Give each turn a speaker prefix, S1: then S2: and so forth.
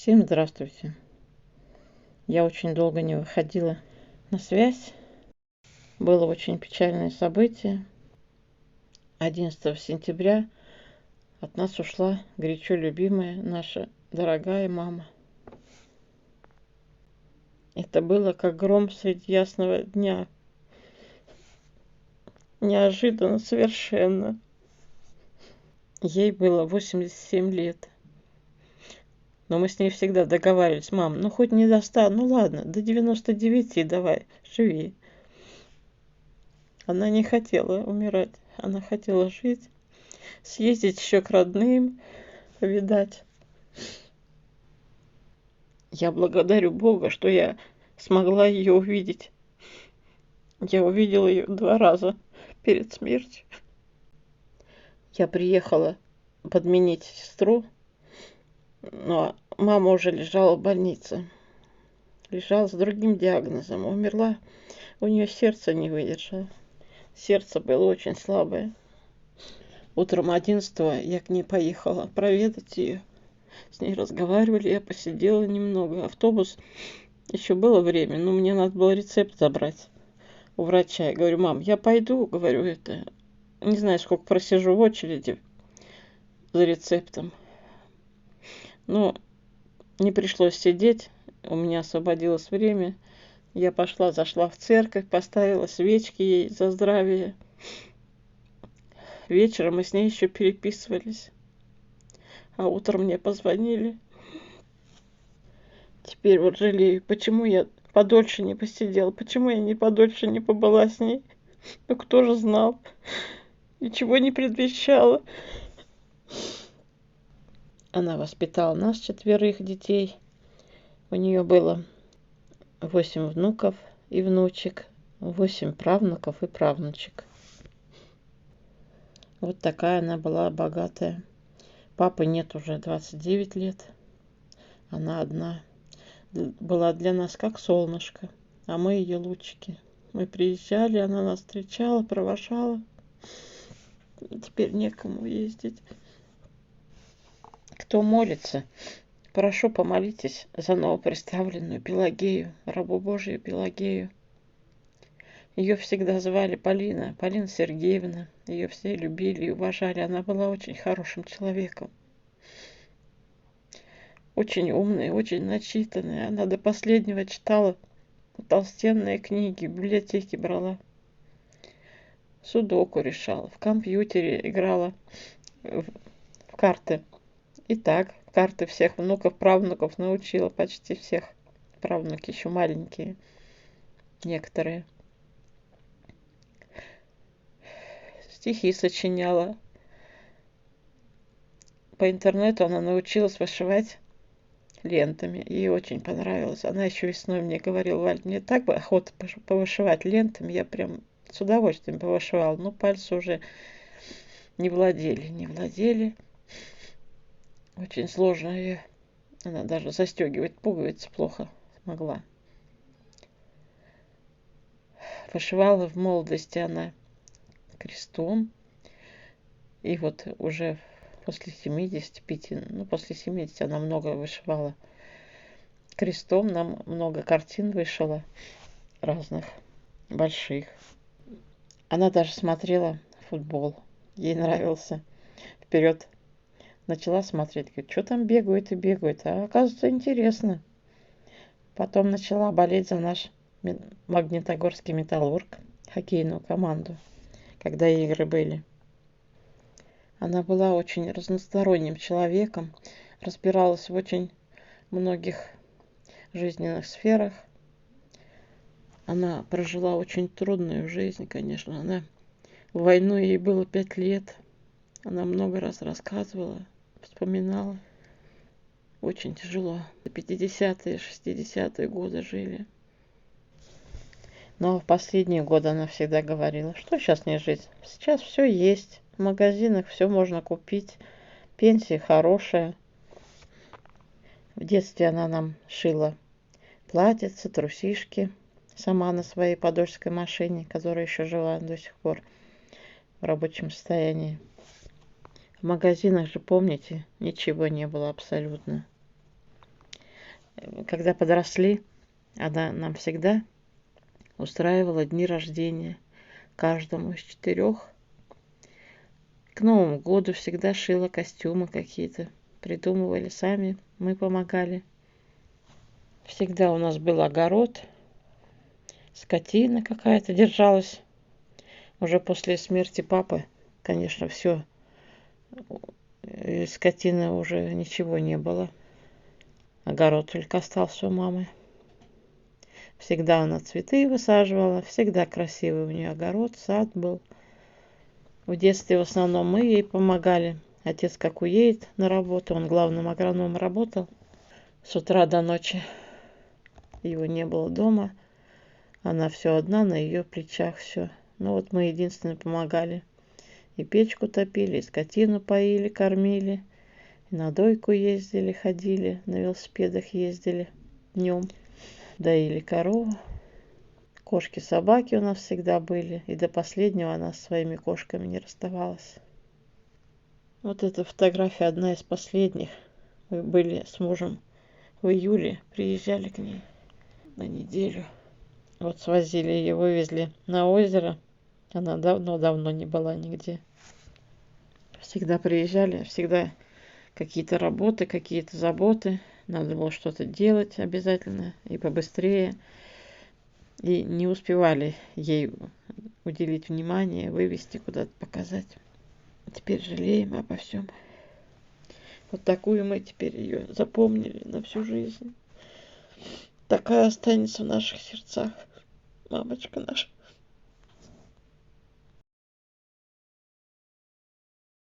S1: Всем здравствуйте. Я очень долго не выходила на связь. Было очень печальное событие. 11 сентября от нас ушла горячо любимая наша дорогая мама. Это было как гром среди ясного дня. Неожиданно совершенно. Ей было 87 лет. Но мы с ней всегда договаривались: мам, ну хоть не до 100, ну ладно, до 99 давай, живи. Она не хотела умирать, она хотела жить, съездить еще к родным, повидать. Я благодарю Бога, что я смогла ее увидеть. Я увидела ее 2 раза перед смертью. Я приехала подменить сестру, но мама уже лежала в больнице. Лежала с другим диагнозом, умерла. У нее сердце не выдержало. Сердце было очень слабое. Утром 11-го я к ней поехала проведать ее. С ней разговаривали, я посидела немного. Автобус, еще было время, но мне надо было рецепт забрать у врача. Я говорю: мам, я пойду, говорю, не знаю, сколько просижу в очереди за рецептом. Но не пришлось сидеть, у меня освободилось время. Я пошла, зашла в церковь, поставила свечки ей за здравие. Вечером мы с ней еще переписывались. А утром мне позвонили. Теперь вот жалею, почему я подольше не посидела, почему я не подольше не побыла с ней. Ну кто же знал? Ничего не предвещало. Она воспитала нас 4 детей. У нее было 8 внуков и внучек, 8 правнуков и правнучек. Вот такая она была богатая. Папы нет уже 29 лет. Она одна. Была для нас как солнышко, а мы ее лучики. Мы приезжали, она нас встречала, провожала. Теперь некому ездить. Кто молится, прошу, помолитесь за новоприставленную Пелагею, рабу Божию Пелагею. Ее всегда звали Полина Сергеевна. Ее все любили и уважали. Она была очень хорошим человеком. Очень умная, очень начитанная. Она до последнего читала толстенные книги, в библиотеке брала. Судоку решала, в компьютере играла в карты. И так, карты всех внуков, правнуков научила, почти всех. Правнуки еще маленькие, некоторые. Стихи сочиняла. По интернету она научилась вышивать лентами. Ей очень понравилось. Она еще весной мне говорила: Валь, мне так бы охота повышивать лентами. Я прям с удовольствием повышивала. Но пальцы уже не владели. Очень сложно ее. Она даже застегивать пуговицы плохо смогла. Вышивала в молодости она крестом. И вот уже после 75, после 70 она много вышивала крестом. Нам много картин вышила разных, больших. Она даже смотрела футбол. Ей нравился. Вперед начала смотреть. Говорит, что там бегают и бегают. А оказывается, интересно. Потом начала болеть за наш Магнитогорский Металлург, хоккейную команду, когда игры были. Она была очень разносторонним человеком, разбиралась в очень многих жизненных сферах. Она прожила очень трудную жизнь, конечно. В войну ей было 5 лет. Она много раз рассказывала, вспоминала. Очень тяжело. 50-е, 60-е годы жили. Но в последние годы она всегда говорила, что сейчас не жить. Сейчас все есть. В магазинах все можно купить. Пенсия хорошая. В детстве она нам шила платьица, трусишки. Сама на своей подольской машине, которая еще жила до сих пор в рабочем состоянии. В магазинах же, помните, ничего не было абсолютно. когда подросли, она нам всегда устраивала дни рождения. Каждому из 4. К Новому году всегда шила костюмы какие-то. Придумывали сами, мы помогали. Всегда у нас был огород, скотина какая-то держалась. Уже после смерти папы, конечно, все, скотины уже ничего не было. Огород только остался у мамы. Всегда она цветы высаживала, всегда красивый у нее огород, сад был. В детстве в основном мы ей помогали. Отец как уедет на работу, он главным агрономом работал с утра до ночи. Его не было дома, она все одна, на ее плечах все. Ну вот мы единственные помогали. И печку топили, и скотину поили, кормили, и на дойку ездили, ходили, на велосипедах ездили днем, доили корову. Кошки, собаки у нас всегда были, и до последнего она со своими кошками не расставалась. Вот эта фотография одна из последних. Мы были с мужем в июле, приезжали к ней на неделю. Вот свозили ее, вывезли на озеро. Она давно не была нигде. Всегда приезжали, всегда какие-то работы, какие-то заботы. Надо было что-то делать обязательно и побыстрее. И не успевали ей уделить внимание, вывести куда-то, показать. Теперь жалеем обо всем. Вот такую мы теперь ее запомнили на всю жизнь. Такая останется в наших сердцах, мамочка наша.